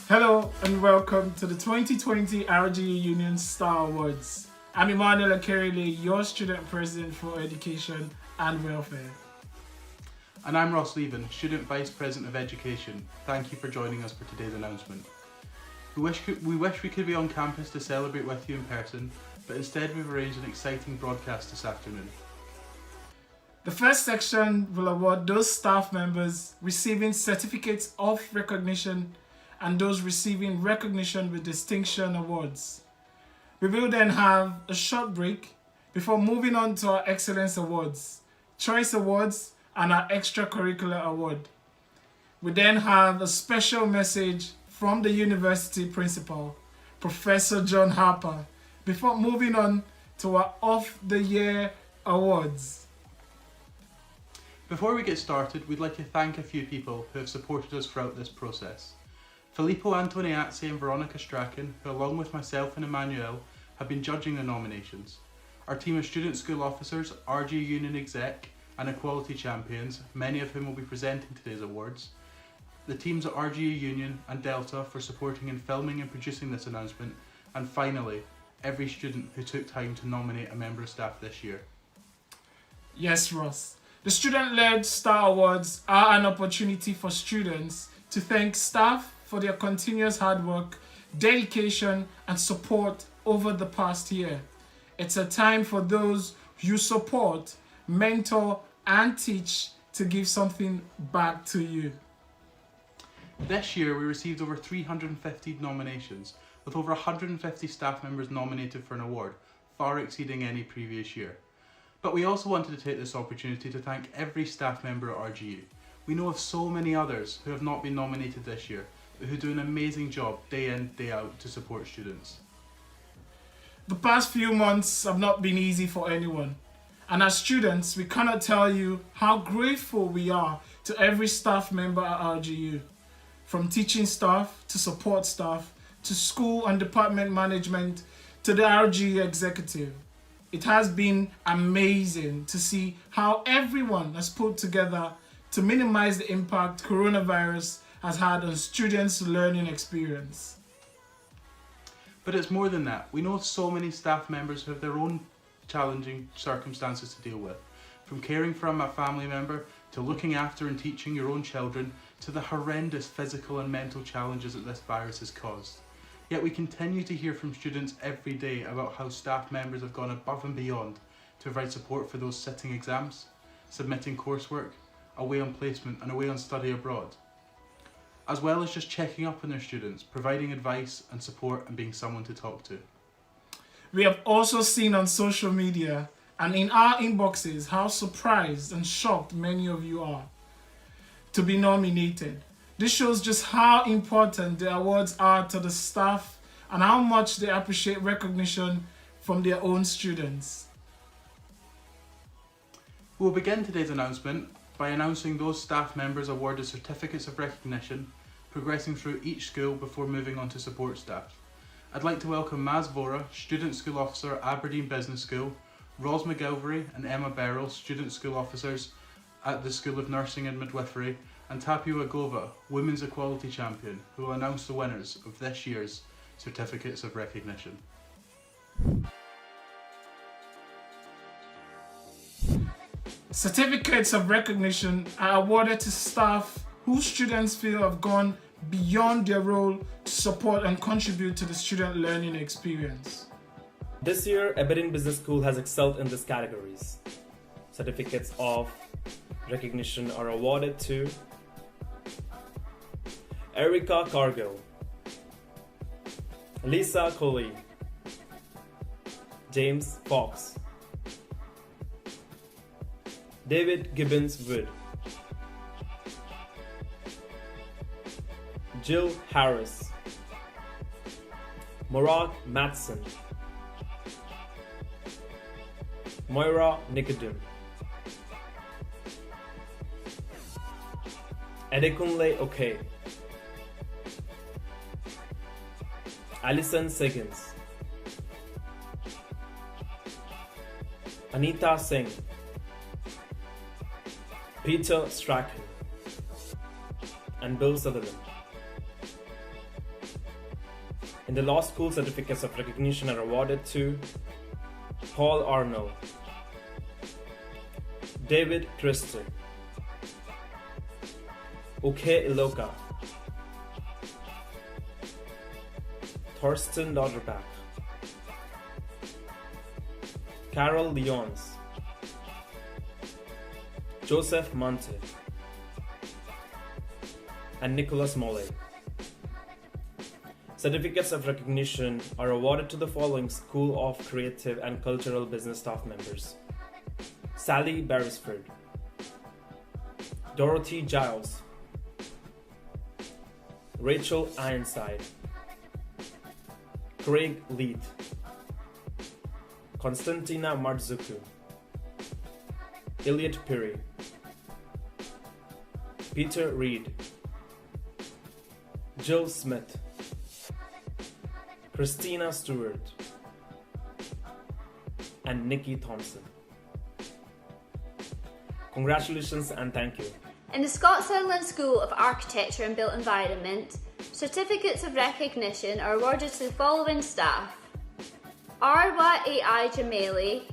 Hello and welcome to the 2020 RGE Union Star Awards. I'm Emmanuel Akerele, your student president for education and welfare. And I'm Ross Leaven, Student Vice President of Education. Thank you for joining us for today's announcement. We wish we could be on campus to celebrate with you in person, but instead we've arranged an exciting broadcast this afternoon. The first section will award those staff members receiving certificates of recognition and those receiving recognition with distinction awards. We will then have a short break before moving on to our Excellence Awards, Choice Awards, and our Extracurricular Award. We then have a special message from the University Principal, Professor John Harper, before moving on to our Of the Year Awards. Before we get started, we'd like to thank a few people who have supported us throughout this process. Filippo Antoniazzi and Veronica Strachan, who along with myself and Emmanuel have been judging the nominations. Our team of student school officers, RGE Union Exec and Equality Champions, many of whom will be presenting today's awards. The teams at RGE Union and Delta for supporting in filming and producing this announcement. And finally, every student who took time to nominate a member of staff this year. Yes, Ross. The Student-Led Star Awards are an opportunity for students to thank staff for their continuous hard work, dedication, and support over the past year. It's a time for those you support, mentor, and teach to give something back to you. This year we received over 350 nominations, with over 150 staff members nominated for an award, far exceeding any previous year. But we also wanted to take this opportunity to thank every staff member at RGU. We know of so many others who have not been nominated this year, but who do an amazing job day in, day out to support students. The past few months have not been easy for anyone. And as students, we cannot tell you how grateful we are to every staff member at RGU. From teaching staff to support staff to school and department management to the RGU executive. It has been amazing to see how everyone has put together to minimize the impact coronavirus has had on students' learning experience. But it's more than that. We know so many staff members who have their own challenging circumstances to deal with. From caring for a family member, to looking after and teaching your own children, to the horrendous physical and mental challenges that this virus has caused. Yet we continue to hear from students every day about how staff members have gone above and beyond to provide support for those sitting exams, submitting coursework, away on placement and away on study abroad, as well as just checking up on their students, providing advice and support and being someone to talk to. We have also seen on social media and in our inboxes how surprised and shocked many of you are to be nominated. This shows just how important the awards are to the staff and how much they appreciate recognition from their own students. We'll begin today's announcement by announcing those staff members awarded certificates of recognition, progressing through each school before moving on to support staff. I'd like to welcome Maz Vora, Student School Officer at Aberdeen Business School, Ros McGilvery and Emma Beryl, Student School Officers at the School of Nursing and Midwifery, and Tapio Agova, Women's Equality Champion, who will announce the winners of this year's certificates of recognition. Certificates of recognition are awarded to staff whose students feel have gone beyond their role to support and contribute to the student learning experience. This year, Aberdeen Business School has excelled in these categories. Certificates of recognition are awarded to Erica Cargill, Lisa Coley, James Fox, David Gibbons Wood, Jill Harris, Morag Matson, Moira Nicodem, Adekunle Oke, Alison Siggins, Anita Singh, Peter Strachan, and Bill Sutherland. In the law school, certificates of recognition are awarded to Paul Arnold, David Christie, Oke Iloka, Thorsten Lauterbach, Carol Lyons, Joseph Monte, and Nicholas Mollet. Certificates of recognition are awarded to the following School of Creative and Cultural Business staff members: Sally Beresford, Dorothy Giles, Rachel Ironside, Craig Leith, Konstantina Marzuku, Elliot Piri, Peter Reed, Jill Smith, Christina Stewart, and Nikki Thompson. Congratulations and thank you. In the Scott Sutherland School of Architecture and Built Environment, certificates of recognition are awarded to the following staff: Arwa A.I. Jamali,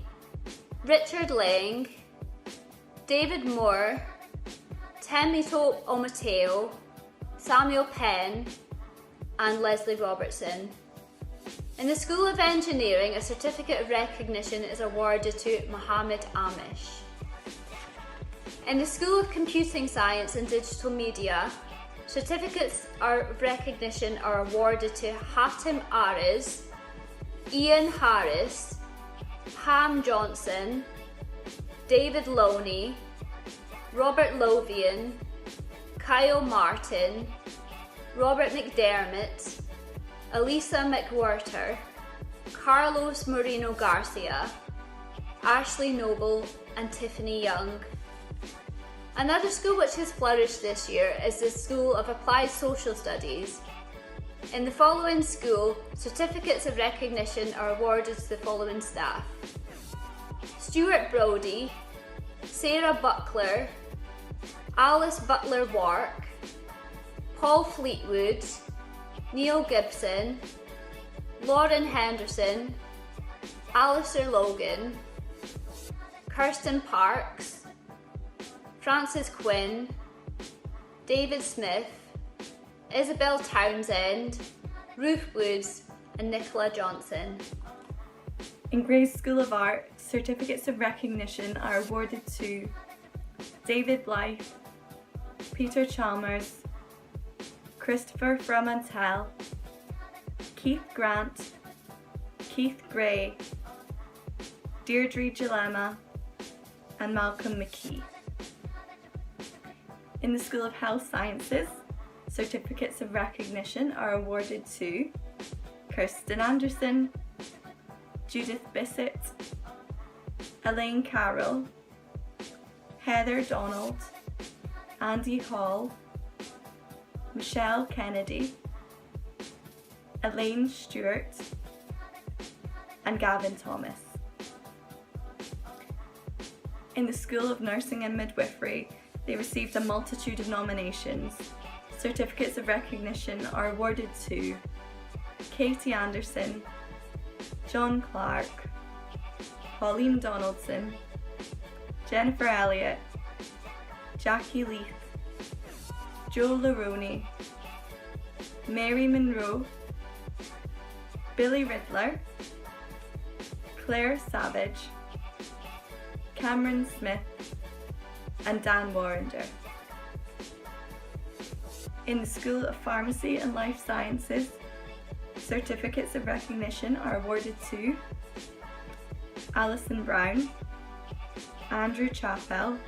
Richard Lang, David Moore, Temitope Omateo, Samuel Penn, and Leslie Robertson. In the School of Engineering, a certificate of recognition is awarded to Mohammed Amish. In the School of Computing Science and Digital Media, certificates of recognition are awarded to Hatim Ariz, Ian Harris, Pam Johnson, David Loney, Robert Lovian, Kyle Martin, Robert McDermott, Elisa McWhirter, Carlos Moreno Garcia, Ashley Noble, and Tiffany Young. Another school which has flourished this year is the School of Applied Social Studies. In the following school, certificates of recognition are awarded to the following staff: Stuart Brody, Sarah Buckler, Alice Butler Wark, Paul Fleetwood, Neil Gibson, Lauren Henderson, Alistair Logan, Kirsten Parks, Francis Quinn, David Smith, Isabel Townsend, Ruth Woods, and Nicola Johnson. In Gray's School of Art, certificates of recognition are awarded to David Blythe, Peter Chalmers, Christopher Fromantel, Keith Grant, Keith Gray, Deirdre Jalema, and Malcolm McKee. In the School of Health Sciences, certificates of recognition are awarded to Kirsten Anderson, Judith Bissett, Elaine Carroll, Heather Donald, Andy Hall, Michelle Kennedy, Elaine Stewart, and Gavin Thomas. In the School of Nursing and Midwifery, they received a multitude of nominations. Certificates of recognition are awarded to Katie Anderson, John Clark, Pauline Donaldson, Jennifer Elliott, Jackie Leith, Joe Laroni, Mary Monroe, Billy Riddler, Claire Savage, Cameron Smith, and Dan Warrender. In the School of Pharmacy and Life Sciences, certificates of recognition are awarded to Alison Brown, Andrew Chappell,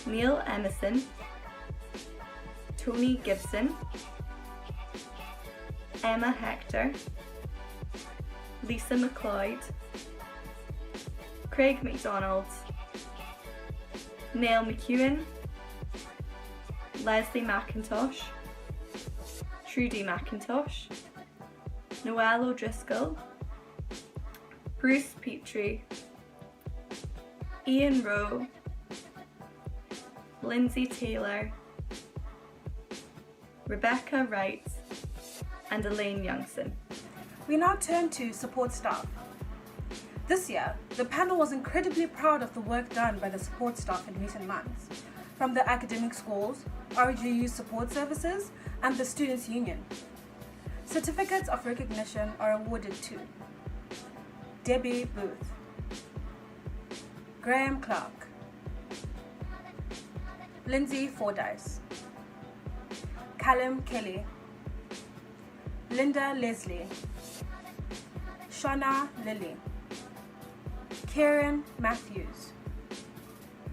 Neil Emerson, Tony Gibson, Emma Hector, Lisa McLeod, Craig McDonald, Neil McEwen, Leslie McIntosh, Trudy McIntosh, Noelle O'Driscoll, Bruce Petrie, Ian Rowe, Lindsay Taylor, Rebecca Wright, and Elaine Youngson. We now turn to support staff. This year, the panel was incredibly proud of the work done by the support staff in recent months, from the academic schools, RGU support services, and the Students' Union. Certificates of recognition are awarded to Debbie Booth, Graham Clark, Lindsay Fordyce, Callum Kelly, Linda Leslie, Shauna Lilly, Kieran Matthews,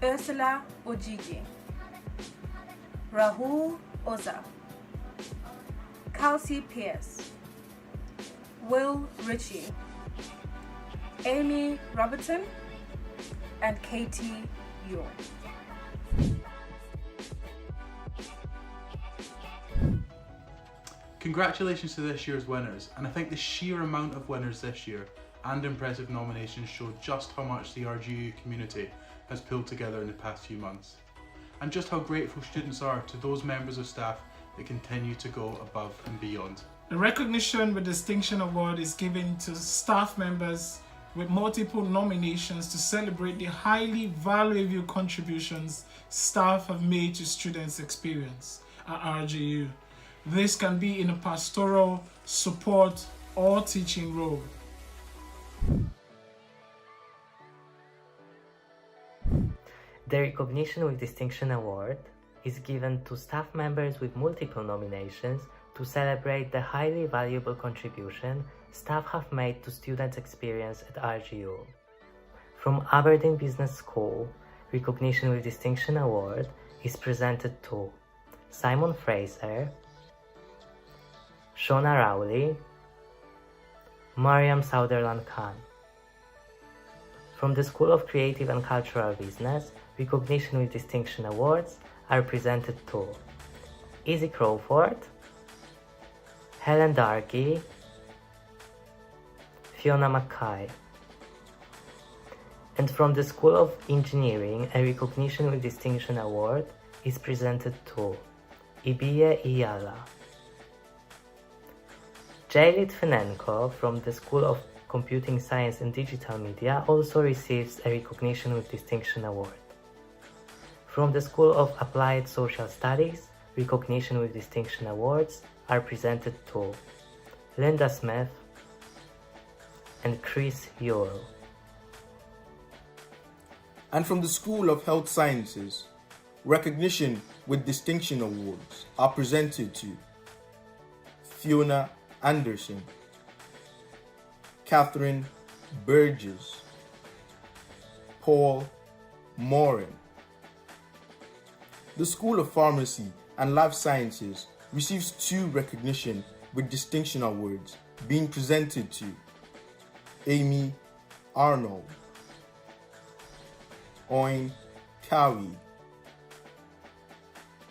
Ursula Ojigi, Rahul Oza, Kelsey Pierce, Will Ritchie, Amy Robertson, and Katie Yule. Congratulations to this year's winners, and I think the sheer amount of winners this year and impressive nominations show just how much the RGU community has pulled together in the past few months, and just how grateful students are to those members of staff that continue to go above and beyond. The Recognition with Distinction Award is given to staff members with multiple nominations to celebrate the highly valuable contributions staff have made to students' experience at RGU. This can be in a pastoral, support, or teaching role. The Recognition with Distinction Award is given to staff members with multiple nominations to celebrate the highly valuable contribution staff have made to students' experience at RGU. From Aberdeen Business School, Recognition with Distinction Award is presented to Simon Fraser, Shona Rowley, Mariam Sutherland Khan. From the School of Creative and Cultural Business, Recognition with Distinction Awards are presented to Izzy Crawford, Helen Darkey, Fiona Mackay. And from the School of Engineering, a Recognition with Distinction Award is presented to Ibiye Iyala. Jay Litvinenko from the School of Computing Science and Digital Media also receives a Recognition with Distinction Award. From the School of Applied Social Studies, Recognition with Distinction Awards are presented to Linda Smith and Chris Yule. And from the School of Health Sciences, Recognition with Distinction Awards are presented to Fiona Anderson, Catherine Burgess, Paul Morin. The School of Pharmacy and Life Sciences receives 2 Recognition with Distinction Awards, being presented to Amy Arnold, Owen Cowie.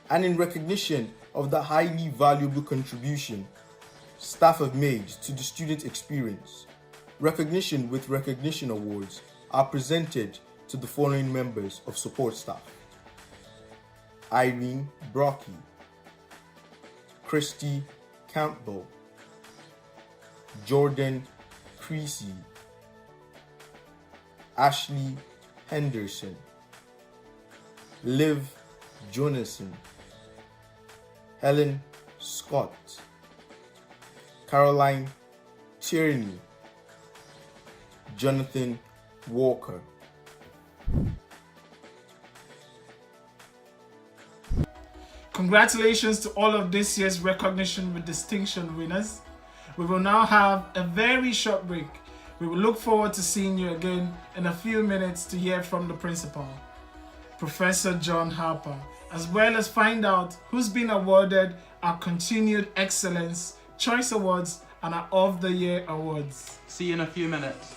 And in recognition of the highly valuable contribution staff have made to the student experience, Recognition with Recognition Awards are presented to the following members of support staff: Irene Brocky, Christy Campbell, Jordan Creasy, Ashley Henderson, Liv Jonasson, Helen Scott, Caroline Tierney, Jonathan Walker. Congratulations to all of this year's Recognition with Distinction winners. We will now have a very short break. We will look forward to seeing you again in a few minutes to hear from the principal, Professor John Harper, as well as find out who's been awarded our Continued Excellence Choice Awards and our Of the Year Awards. See you in a few minutes.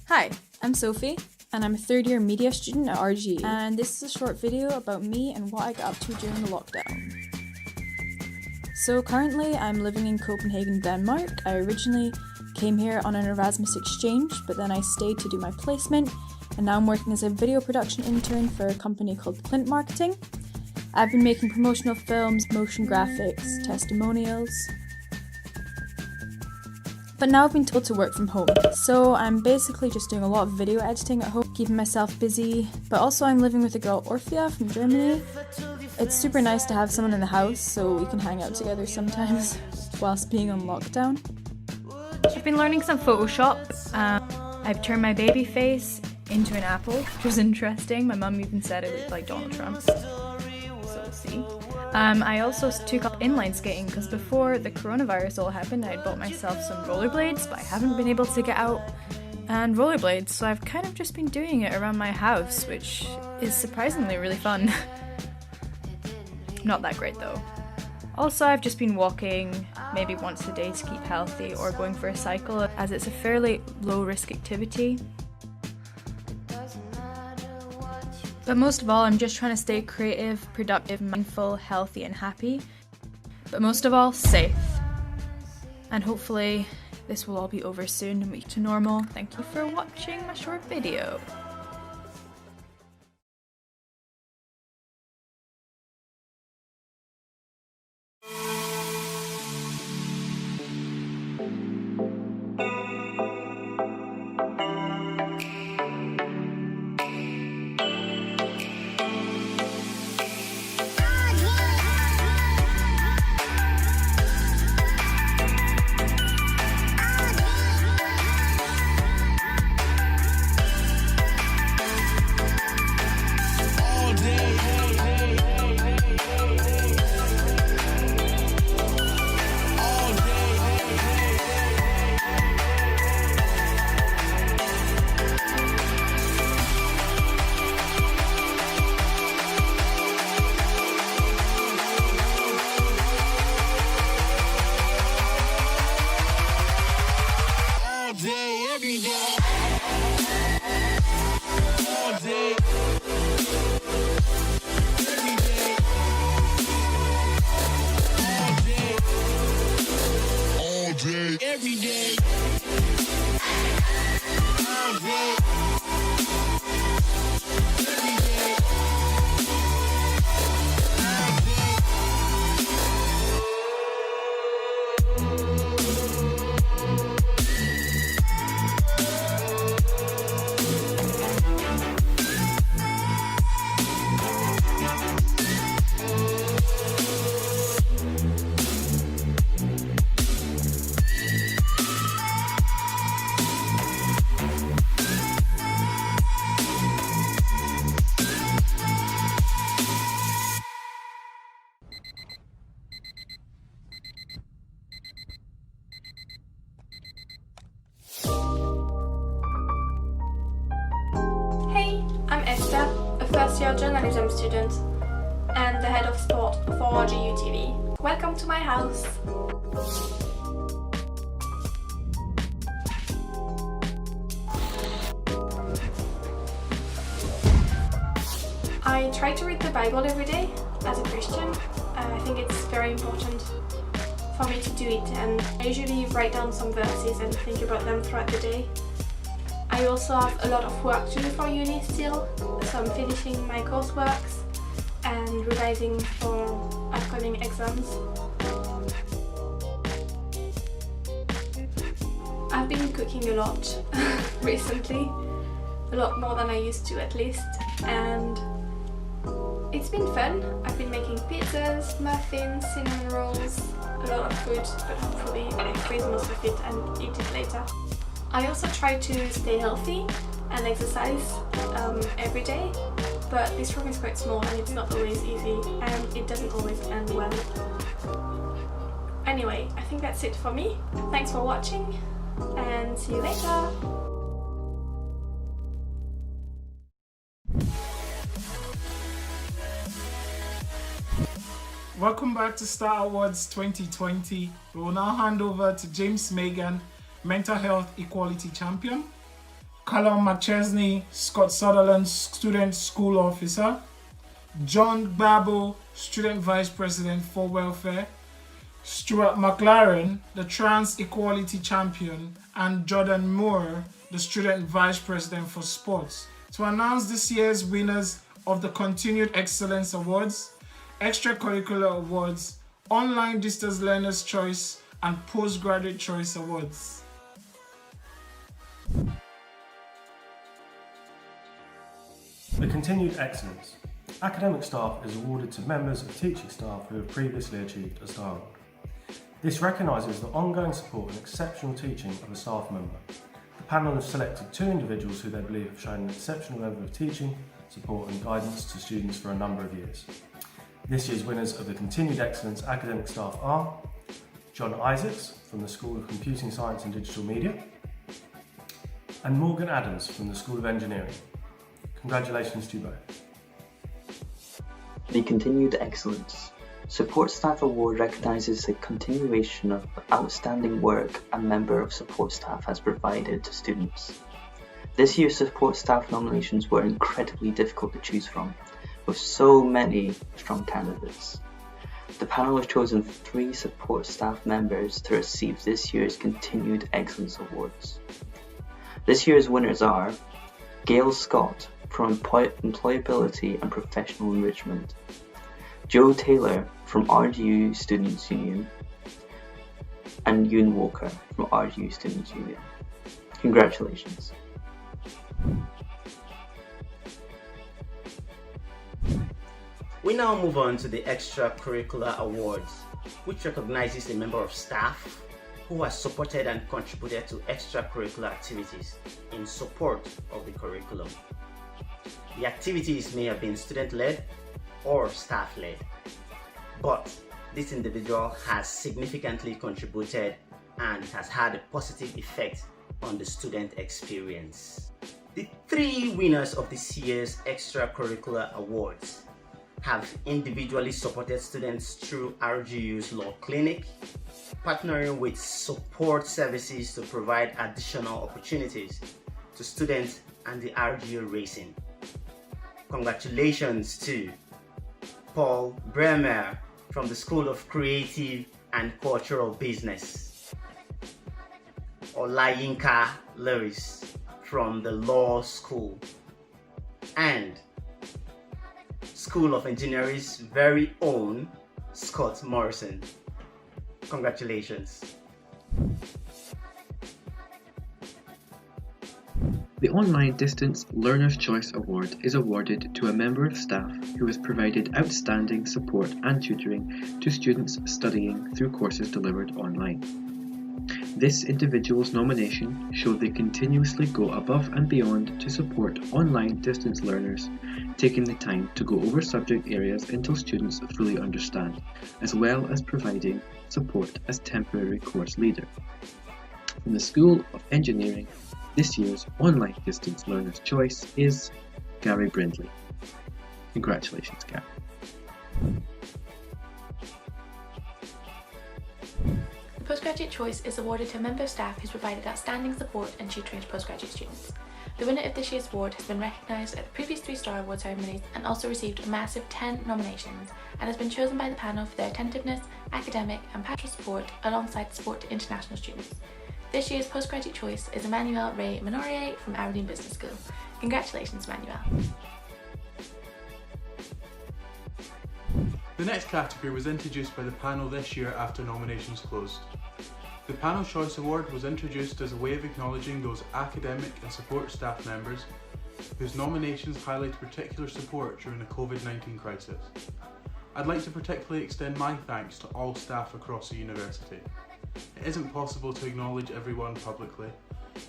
Hi, I'm Sophie, and I'm a third year media student at RGU, and this is a short video about me and what I got up to during the lockdown. So currently I'm living in Copenhagen, Denmark. I originally came here on an Erasmus exchange, but then I stayed to do my placement, and now I'm working as a video production intern for a company called Clint Marketing. I've been making promotional films, motion graphics, testimonials. But now I've been told to work from home, so I'm basically just doing a lot of video editing at home, keeping myself busy, but also I'm living with a girl, Orphea, from Germany. It's super nice to have someone in the house so we can hang out together sometimes whilst being on lockdown. I've been learning some Photoshop. I've turned my baby face into an apple, which was interesting. My mum even said it looked like Donald Trump, so we'll see. I also took up inline skating because before the coronavirus all happened, I had bought myself some rollerblades, but I haven't been able to get out and rollerblades, so I've kind of just been doing it around my house, which is surprisingly really fun. Not that great though. Also, I've just been walking maybe once a day to keep healthy, or going for a cycle, as it's a fairly low risk activity. But most of all, I'm just trying to stay creative, productive, mindful, healthy and happy. But most of all, safe. And hopefully this will all be over soon and back to normal. Thank you for watching my short video. First-year journalism student and the head of sport for GU TV. Welcome to my house. I try to read the Bible every day as a Christian. I think it's very important for me to do it, and I usually write down some verses and think about them throughout the day. I also have a lot of work to do for uni still, so I'm finishing my courseworks and revising for upcoming exams. I've been cooking a lot recently, a lot more than I used to at least, and it's been fun. I've been making pizzas, muffins, cinnamon rolls, a lot of food, but hopefully I freeze most of it and eat it later. I also try to stay healthy and exercise every day, but this room is quite small and it's not always easy, and it doesn't always end well. Anyway, I think that's it for me. Thanks for watching and see you later! Welcome back to Star Awards 2020. We will now hand over to James Megan, Mental Health Equality Champion, Callum McChesney, Scott Sutherland, Student School Officer, John Gbabo, Student Vice President for Welfare, Stuart McLaren, the Trans Equality Champion, and Jordan Moore, the Student Vice President for Sports, to announce this year's winners of the Continued Excellence Awards, Extracurricular Awards, Online Distance Learners Choice, and Postgraduate Choice Awards. The Continued Excellence. Academic staff is awarded to members of teaching staff who have previously achieved a star award. This recognises the ongoing support and exceptional teaching of a staff member. The panel have selected 2 individuals who they believe have shown an exceptional level of teaching, support and guidance to students for a number of years. This year's winners of the Continued Excellence academic staff are John Isaacs from the School of Computing Science and Digital Media and Morgan Adams from the School of Engineering. Congratulations to you both. The Continued Excellence Support Staff Award recognises the continuation of outstanding work a member of support staff has provided to students. This year's support staff nominations were incredibly difficult to choose from, with so many strong candidates. The panel has chosen 3 support staff members to receive this year's Continued Excellence Awards. This year's winners are Gail Scott from Employability and Professional Enrichment, Joe Taylor from RGU Students' Union, and Yoon Walker from RGU Students' Union. Congratulations. We now move on to the Extracurricular Awards, which recognizes a member of staff who has supported and contributed to extracurricular activities in support of the curriculum. The activities may have been student-led or staff-led, but this individual has significantly contributed and has had a positive effect on the student experience. The 3 winners of this year's Extracurricular Awards have individually supported students through RGU's Law Clinic, partnering with support services to provide additional opportunities to students and the RGU Racing. Congratulations to Paul Bremer from the School of Creative and Cultural Business, Olayinka Lewis from the Law School, and School of Engineering's very own Scott Morrison. Congratulations. The Online Distance Learner's Choice Award is awarded to a member of staff who has provided outstanding support and tutoring to students studying through courses delivered online. This individual's nomination showed they continuously go above and beyond to support online distance learners, taking the time to go over subject areas until students fully understand, as well as providing support as temporary course leader. From the School of Engineering, this year's Online Distance Learner's Choice is Gary Brindley. Congratulations, Gary. The Postgraduate Choice is awarded to a member of staff who's provided outstanding support and tutoring to postgraduate students. The winner of this year's award has been recognised at the previous 3 Star Award ceremonies and also received a massive 10 nominations, and has been chosen by the panel for their attentiveness, academic and pastoral support alongside support to international students. This year's Postgraduate Choice is Emmanuel Ray Minorier from Aberdeen Business School. Congratulations, Emmanuel. The next category was introduced by the panel this year after nominations closed. The Panel Choice Award was introduced as a way of acknowledging those academic and support staff members whose nominations highlight particular support during the COVID-19 crisis. I'd like to particularly extend my thanks to all staff across the university. It isn't possible to acknowledge everyone publicly,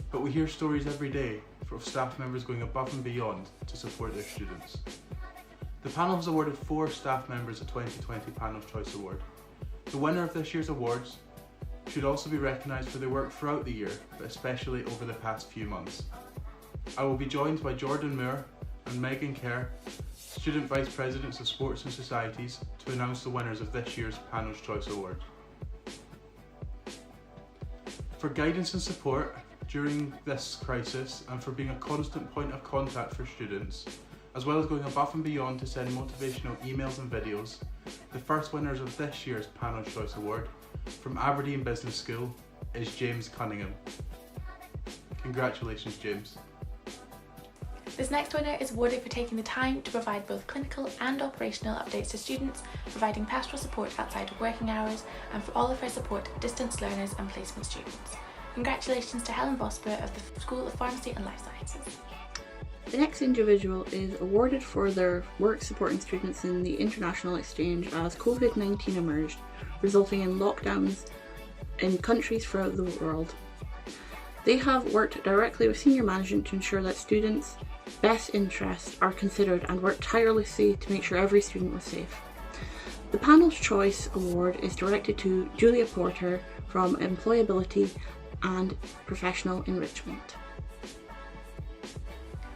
but we hear stories every day of staff members going above and beyond to support their students. The panel has awarded 4 staff members a 2020 Panel Choice Award. The winner of this year's awards should also be recognised for their work throughout the year, but especially over the past few months. I will be joined by Jordan Moore and Megan Kerr, Student Vice Presidents of Sports and Societies, to announce the winners of this year's Panel's Choice Award. For guidance and support during this crisis and for being a constant point of contact for students, As well as going above and beyond to send motivational emails and videos, the first winners of this year's Panel's Choice Award from Aberdeen Business School is James Cunningham. Congratulations, James. This next winner is awarded for taking the time to provide both clinical and operational updates to students, providing pastoral support outside of working hours, and for all of her support to distance learners and placement students. Congratulations to Helen Vosper of the School of Pharmacy and Life Sciences. The next individual is awarded for their work supporting students in the international exchange as COVID-19 emerged, resulting in lockdowns in countries throughout the world. They have worked directly with senior management to ensure that students' best interests are considered and worked tirelessly to make sure every student was safe. The Panel's Choice Award is directed to Julia Porter from Employability and Professional Enrichment.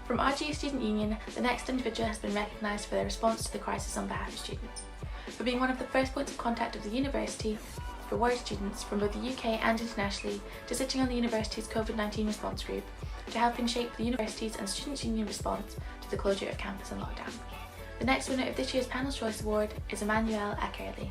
From RGU Student Union, the next individual has been recognised for their response to the crisis on behalf of students. For being one of the first points of contact of the university for worried students from both the UK and internationally, to sitting on the university's COVID-19 response group, to helping shape the university's and Students' Union response to the closure of campus and lockdown. The next winner of this year's Panel's Choice Award is Emmanuel Akerli.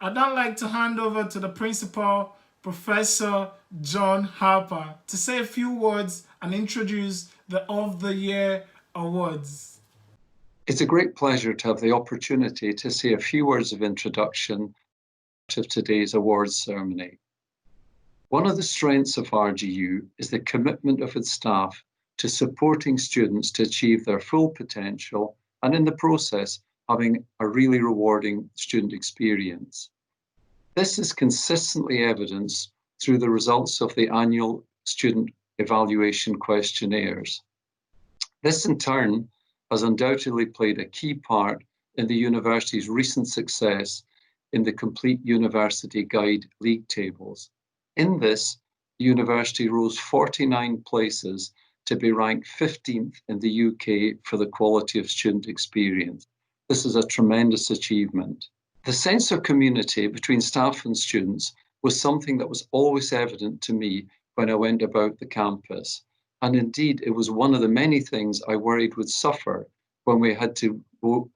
I'd now like to hand over to the principal, Professor John Harper, to say a few words and introduce the Of the Year Awards. It's a great pleasure to have the opportunity to say a few words of introduction to today's awards ceremony. One of the strengths of RGU is the commitment of its staff to supporting students to achieve their full potential and in the process having a really rewarding student experience. This is consistently evidenced through the results of the annual student evaluation questionnaires. This in turn has undoubtedly played a key part in the university's recent success in the Complete University Guide League tables. In this, the university rose 49 places to be ranked 15th in the UK for the quality of student experience. This is a tremendous achievement. The sense of community between staff and students was something that was always evident to me when I went about the campus. And indeed, it was one of the many things I worried would suffer when we had to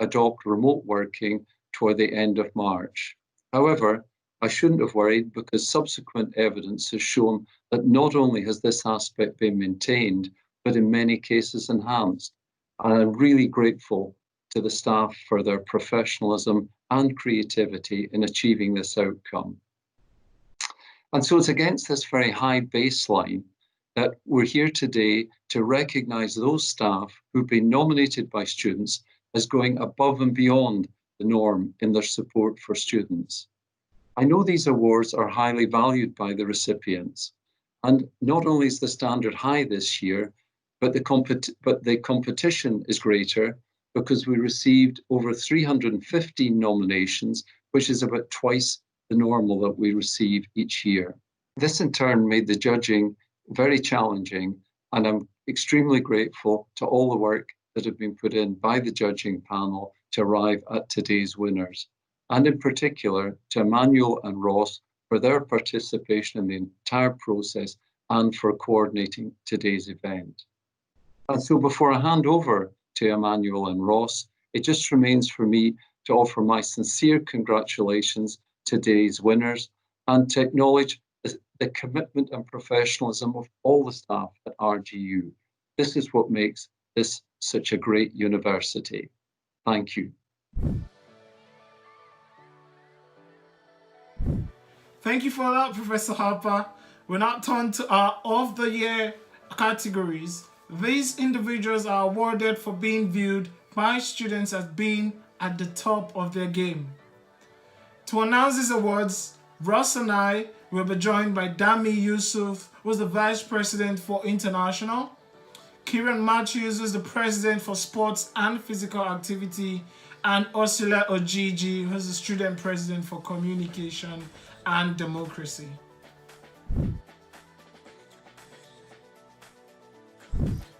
adopt remote working toward the end of March. However, I shouldn't have worried because subsequent evidence has shown that not only has this aspect been maintained, but in many cases enhanced. And I'm really grateful to the staff for their professionalism and creativity in achieving this outcome. And so it's against this very high baseline that we're here today to recognise those staff who've been nominated by students as going above and beyond the norm in their support for students. I know these awards are highly valued by the recipients, and not only is the standard high this year, but the competition is greater because we received over 315 nominations, which is about twice the normal that we receive each year. This in turn made the judging very challenging, and I'm extremely grateful to all the work that have been put in by the judging panel to arrive at today's winners, and in particular to Emmanuel and Ross for their participation in the entire process and for coordinating today's event. And so before I hand over to Emmanuel and Ross, it just remains for me to offer my sincere congratulations to today's winners and to acknowledge the commitment and professionalism of all the staff at RGU. This is what makes this such a great university. Thank you. Thank you for that, Professor Harper. We're now turn to our Of the Year categories. These individuals are awarded for being viewed by students as being at the top of their game. To announce these awards, Ross and I will be joined by Dami Yusuf, who is the Vice President for International, Kieran Matthews, who is the President for Sports and Physical Activity, and Ursula Ojiji, who is the Student President for Communication and Democracy.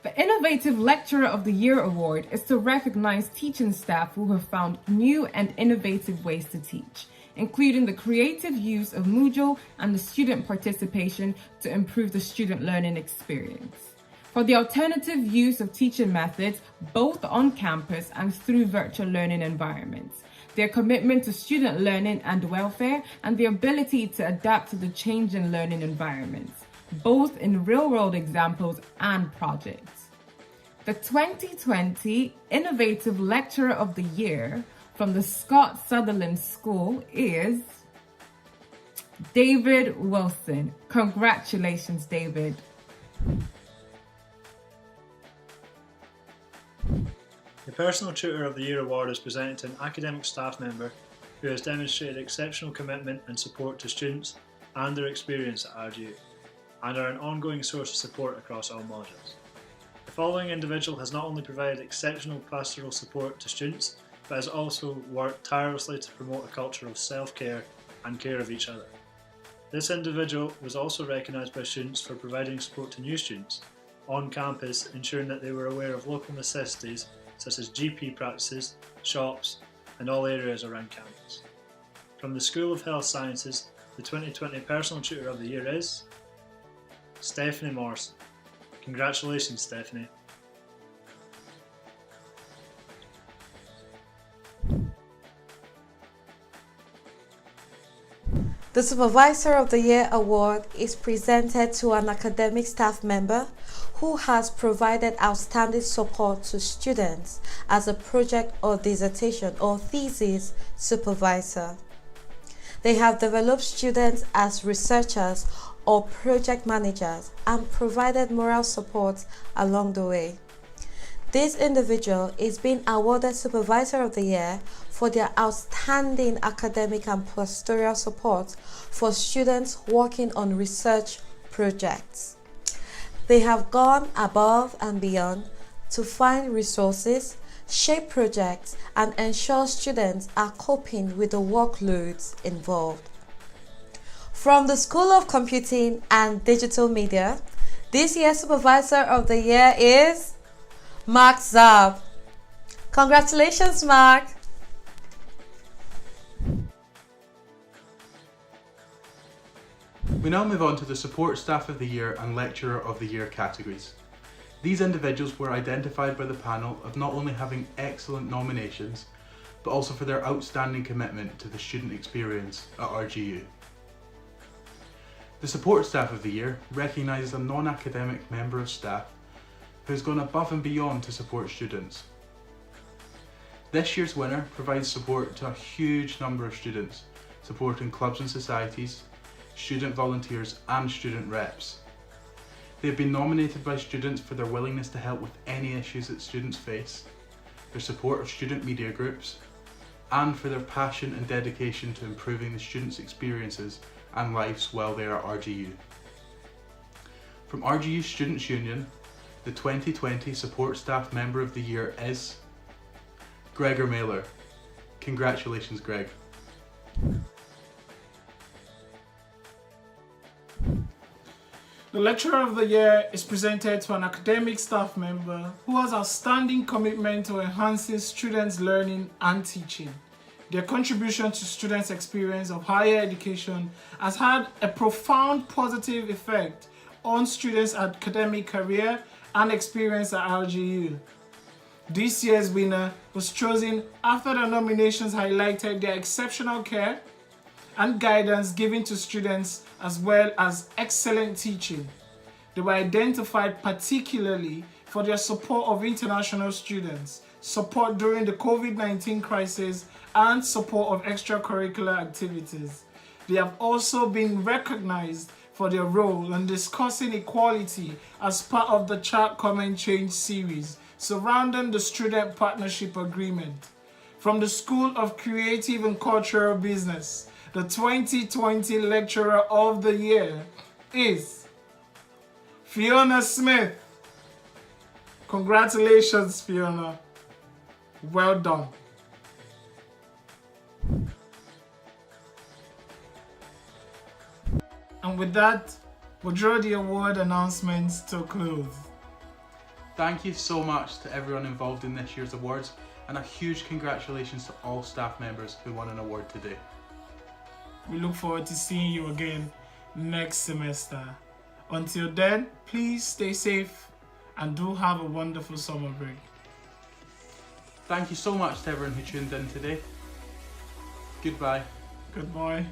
The Innovative Lecturer of the Year Award is to recognize teaching staff who have found new and innovative ways to teach, including the creative use of Moodle and the student participation to improve the student learning experience. For the alternative use of teaching methods, both on campus and through virtual learning environments. Their commitment to student learning and welfare, and the ability to adapt to the changing learning environments, both in real-world examples and projects. The 2020 Innovative Lecturer of the Year from the Scott Sutherland School is David Wilson. Congratulations, David. The Personal Tutor of the Year award is presented to an academic staff member who has demonstrated exceptional commitment and support to students and their experience at RGU, and are an ongoing source of support across all modules. The following individual has not only provided exceptional pastoral support to students, but has also worked tirelessly to promote a culture of self-care and care of each other. This individual was also recognised by students for providing support to new students on campus, ensuring that they were aware of local necessities such as GP practices, shops, and all areas around campus. From the School of Health Sciences, the 2020 Personal Tutor of the Year is Stephanie Morrison. Congratulations, Stephanie. The Supervisor of the Year award is presented to an academic staff member who has provided outstanding support to students as a project or dissertation or thesis supervisor. They have developed students as researchers or project managers and provided moral support along the way. This individual is being awarded Supervisor of the Year for their outstanding academic and pastoral support for students working on research projects. They have gone above and beyond to find resources, shape projects, and ensure students are coping with the workloads involved. From the School of Computing and Digital Media, this year's Supervisor of the Year is Mark Zab. Congratulations, Mark. We now move on to the Support Staff of the Year and Lecturer of the Year categories. These individuals were identified by the panel of not only having excellent nominations, but also for their outstanding commitment to the student experience at RGU. The Support Staff of the Year recognises a non-academic member of staff who has gone above and beyond to support students. This year's winner provides support to a huge number of students, supporting clubs and societies, student volunteers and student reps. They have been nominated by students for their willingness to help with any issues that students face, their support of student media groups, and for their passion and dedication to improving the students' experiences and lives while they are at RGU. From RGU Students' Union, the 2020 Support Staff Member of the Year is Gregor Mailer. Congratulations, Greg. The Lecturer of the Year is presented to an academic staff member who has outstanding commitment to enhancing students' learning and teaching. Their contribution to students' experience of higher education has had a profound positive effect on students' academic career and experience at RGU. This year's winner was chosen after the nominations highlighted their exceptional care and guidance given to students as well as excellent teaching. They were identified particularly for their support of international students, support during the COVID-19 crisis, and support of extracurricular activities. They have also been recognized for their role in discussing equality as part of the Chart Comment Change series surrounding the Student Partnership Agreement. From the School of Creative and Cultural Business, the 2020 Lecturer of the Year is Fiona Smith. Congratulations, Fiona. Well done. And with that, we'll draw the award announcements to a close. Thank you so much to everyone involved in this year's awards, and a huge congratulations to all staff members who won an award today. We look forward to seeing you again next semester. Until then, please stay safe and do have a wonderful summer break. Thank you so much to everyone who tuned in today. Goodbye. Goodbye.